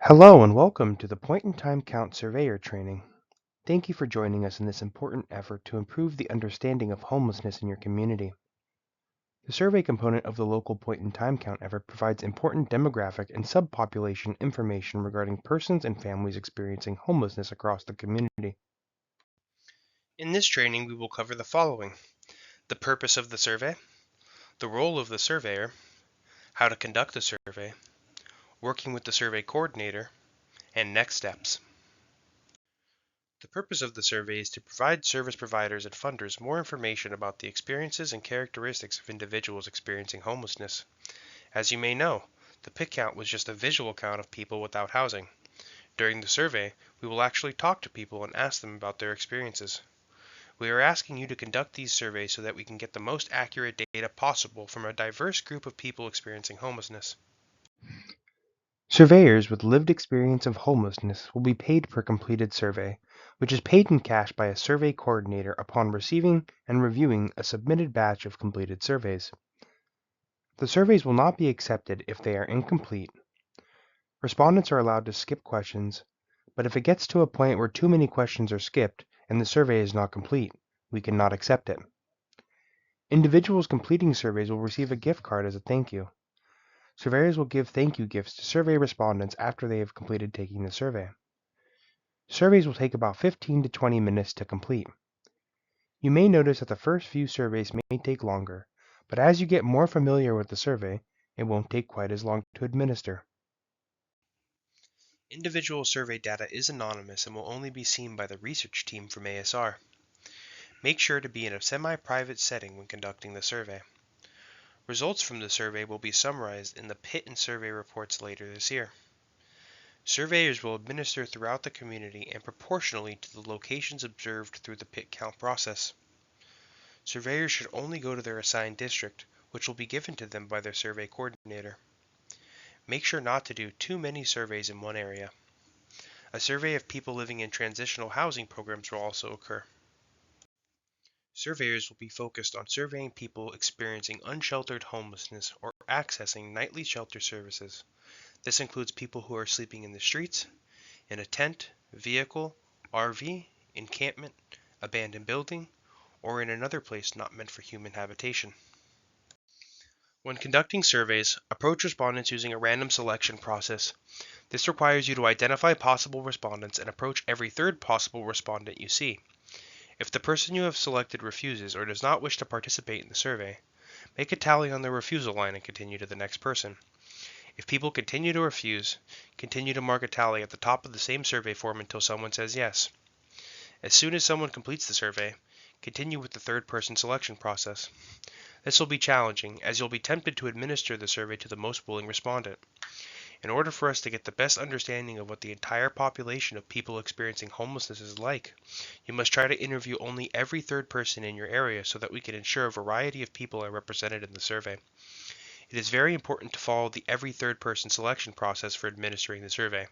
Hello and welcome to the Point-in-Time Count Surveyor training. Thank you for joining us in this important effort to improve the understanding of homelessness in your community. The survey component of the local point-in-time count effort provides important demographic and subpopulation information regarding persons and families experiencing homelessness across the community. In this training, we will cover the following: the purpose of the survey, the role of the surveyor, how to conduct the survey, working with the survey coordinator, and next steps. The purpose of the survey is to provide service providers and funders more information about the experiences and characteristics of individuals experiencing homelessness. As you may know, the PIT count was just a visual count of people without housing. During the survey, we will actually talk to people and ask them about their experiences. We are asking you to conduct these surveys so that we can get the most accurate data possible from a diverse group of people experiencing homelessness. Surveyors with lived experience of homelessness will be paid per completed survey, which is paid in cash by a survey coordinator upon receiving and reviewing a submitted batch of completed surveys. The surveys will not be accepted if they are incomplete. Respondents are allowed to skip questions, but if it gets to a point where too many questions are skipped and the survey is not complete, we cannot accept it. Individuals completing surveys will receive a gift card as a thank you. Surveyors will give thank you gifts to survey respondents after they have completed taking the survey. Surveys will take about 15 to 20 minutes to complete. You may notice that the first few surveys may take longer, but as you get more familiar with the survey, it won't take quite as long to administer. Individual survey data is anonymous and will only be seen by the research team from ASR. Make sure to be in a semi-private setting when conducting the survey. Results from the survey will be summarized in the PIT and survey reports later this year. Surveyors will administer throughout the community and proportionally to the locations observed through the PIT count process. Surveyors should only go to their assigned district, which will be given to them by their survey coordinator. Make sure not to do too many surveys in one area. A survey of people living in transitional housing programs will also occur. Surveyors will be focused on surveying people experiencing unsheltered homelessness or accessing nightly shelter services. This includes people who are sleeping in the streets, in a tent, vehicle, RV, encampment, abandoned building, or in another place not meant for human habitation. When conducting surveys, approach respondents using a random selection process. This requires you to identify possible respondents and approach every third possible respondent you see. If the person you have selected refuses or does not wish to participate in the survey, make a tally on the refusal line and continue to the next person. If people continue to refuse, continue to mark a tally at the top of the same survey form until someone says yes. As soon as someone completes the survey, continue with the third person selection process. This will be challenging, as you'll be tempted to administer the survey to the most willing respondent. In order for us to get the best understanding of what the entire population of people experiencing homelessness is like, you must try to interview only every third person in your area so that we can ensure a variety of people are represented in the survey. It is very important to follow the every third person selection process for administering the survey.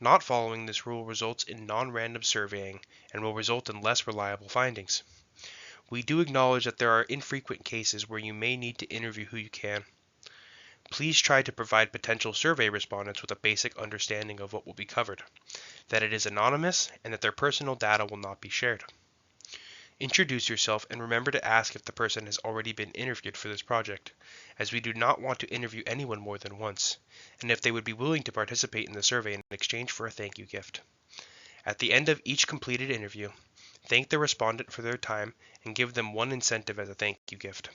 Not following this rule results in non-random surveying and will result in less reliable findings. We do acknowledge that there are infrequent cases where you may need to interview who you can. Please try to provide potential survey respondents with a basic understanding of what will be covered, that it is anonymous, and that their personal data will not be shared. Introduce yourself and remember to ask if the person has already been interviewed for this project, as we do not want to interview anyone more than once, and if they would be willing to participate in the survey in exchange for a thank you gift. At the end of each completed interview, thank the respondent for their time and give them one incentive as a thank you gift.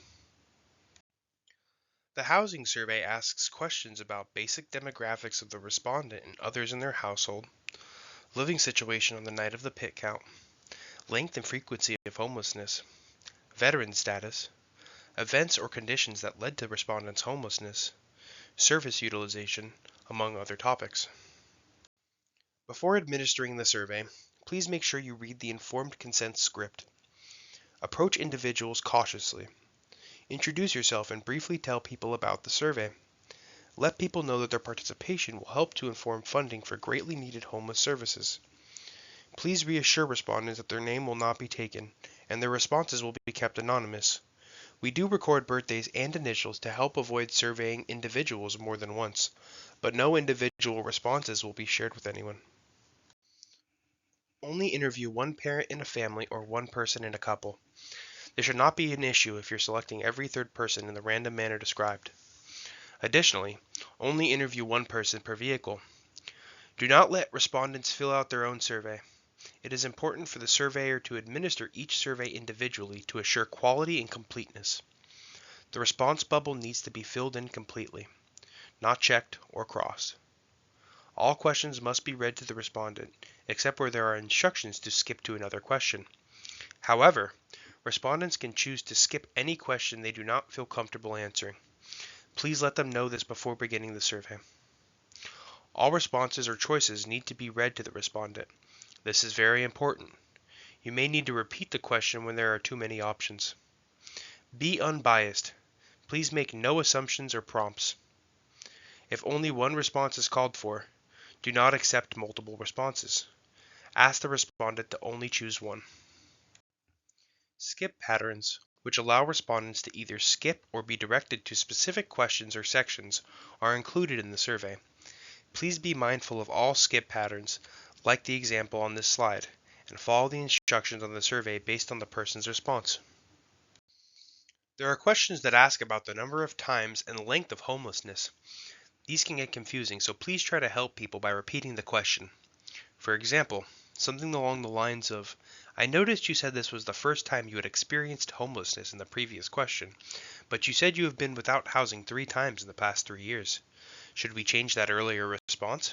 The housing survey asks questions about basic demographics of the respondent and others in their household, living situation on the night of the PIT count, length and frequency of homelessness, veteran status, events or conditions that led to respondents' homelessness, service utilization, among other topics. Before administering the survey, please make sure you read the informed consent script. Approach individuals cautiously. Introduce yourself and briefly tell people about the survey. Let people know that their participation will help to inform funding for greatly needed homeless services. Please reassure respondents that their name will not be taken, and their responses will be kept anonymous. We do record birthdays and initials to help avoid surveying individuals more than once, but no individual responses will be shared with anyone. Only interview one parent in a family or one person in a couple. There should not be an issue if you're selecting every third person in the random manner described. Additionally, only interview one person per vehicle. Do not let respondents fill out their own survey. It is important for the surveyor to administer each survey individually to assure quality and completeness. The response bubble needs to be filled in completely, not checked or crossed. All questions must be read to the respondent, except where there are instructions to skip to another question. However, respondents can choose to skip any question they do not feel comfortable answering. Please let them know this before beginning the survey. All responses or choices need to be read to the respondent. This is very important. You may need to repeat the question when there are too many options. Be unbiased. Please make no assumptions or prompts. If only one response is called for, do not accept multiple responses. Ask the respondent to only choose one. Skip patterns, which allow respondents to either skip or be directed to specific questions or sections, are included in the survey. Please be mindful of all skip patterns, like the example on this slide, and follow the instructions on the survey based on the person's response. There are questions that ask about the number of times and length of homelessness. These can get confusing, so please try to help people by repeating the question. For example, something along the lines of, I noticed you said this was the first time you had experienced homelessness in the previous question, but you said you have been without housing 3 times in the past 3 years. Should we change that earlier response?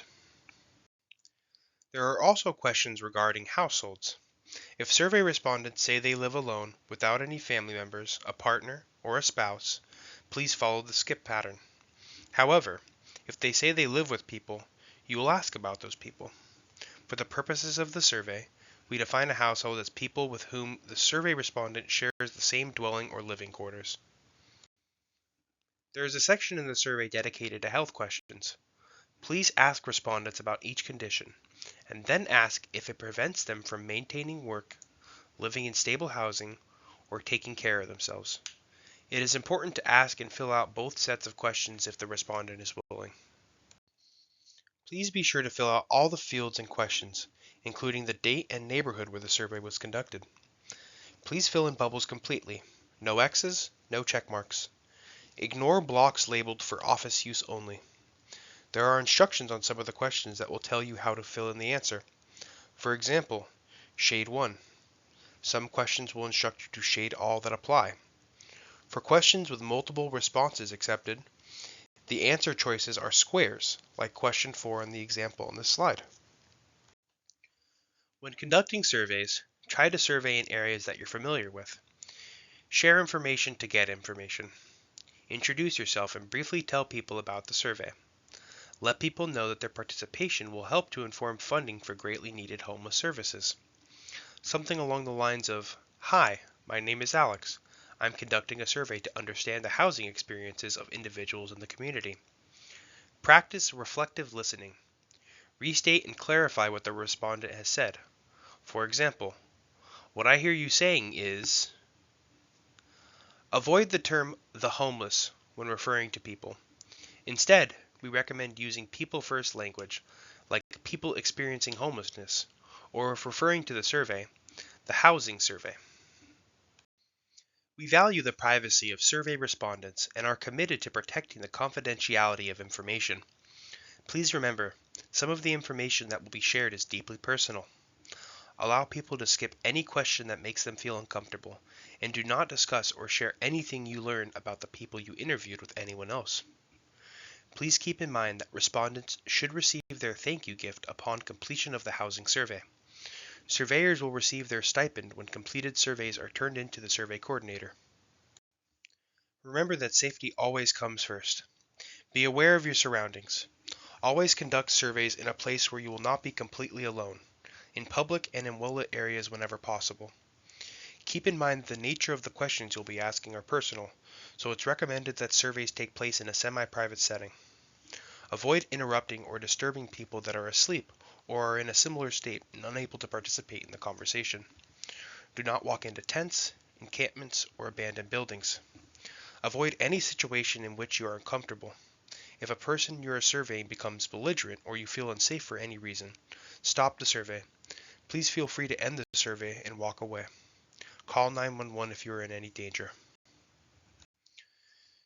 There are also questions regarding households. If survey respondents say they live alone, without any family members, a partner, or a spouse, please follow the skip pattern. However, if they say they live with people, you will ask about those people. For the purposes of the survey, we define a household as people with whom the survey respondent shares the same dwelling or living quarters. There is a section in the survey dedicated to health questions. Please ask respondents about each condition, and then ask if it prevents them from maintaining work, living in stable housing, or taking care of themselves. It is important to ask and fill out both sets of questions if the respondent is willing. Please be sure to fill out all the fields and questions, including the date and neighborhood where the survey was conducted. Please fill in bubbles completely. No X's, no check marks. Ignore blocks labeled for office use only. There are instructions on some of the questions that will tell you how to fill in the answer. For example, shade 1. Some questions will instruct you to shade all that apply. For questions with multiple responses accepted, the answer choices are squares, like question 4 in the example on this slide. When conducting surveys, try to survey in areas that you're familiar with. Share information to get information. Introduce yourself and briefly tell people about the survey. Let people know that their participation will help to inform funding for greatly needed homeless services. Something along the lines of, Hi, my name is Alex. I'm conducting a survey to understand the housing experiences of individuals in the community. Practice reflective listening. Restate and clarify what the respondent has said. For example, what I hear you saying is... Avoid the term the homeless when referring to people. Instead, we recommend using people-first language, like people experiencing homelessness, or if referring to the survey, the housing survey. We value the privacy of survey respondents and are committed to protecting the confidentiality of information. Please remember, some of the information that will be shared is deeply personal. Allow people to skip any question that makes them feel uncomfortable, and do not discuss or share anything you learn about the people you interviewed with anyone else. Please keep in mind that respondents should receive their thank you gift upon completion of the housing survey. Surveyors will receive their stipend when completed surveys are turned in to the survey coordinator. Remember that safety always comes first. Be aware of your surroundings. Always conduct surveys in a place where you will not be completely alone, in public and in well-lit areas whenever possible. Keep in mind that the nature of the questions you'll be asking are personal, so it's recommended that surveys take place in a semi-private setting. Avoid interrupting or disturbing people that are asleep or are in a similar state and unable to participate in the conversation. Do not walk into tents, encampments, or abandoned buildings. Avoid any situation in which you are uncomfortable. If a person you are surveying becomes belligerent or you feel unsafe for any reason, stop the survey. Please feel free to end the survey and walk away. Call 911 if you are in any danger.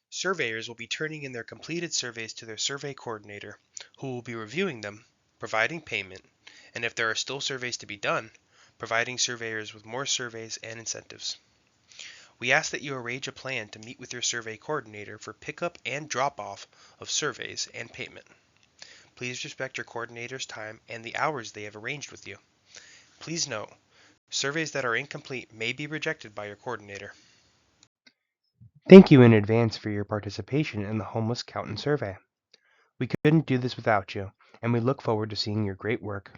Surveyors will be turning in their completed surveys to their survey coordinator, who will be reviewing them, providing payment, and if there are still surveys to be done, providing surveyors with more surveys and incentives. We ask that you arrange a plan to meet with your survey coordinator for pickup and drop-off of surveys and payment. Please respect your coordinator's time and the hours they have arranged with you. Please note, surveys that are incomplete may be rejected by your coordinator. Thank you in advance for your participation in the Homeless Accountant Survey. We couldn't do this without you, and we look forward to seeing your great work.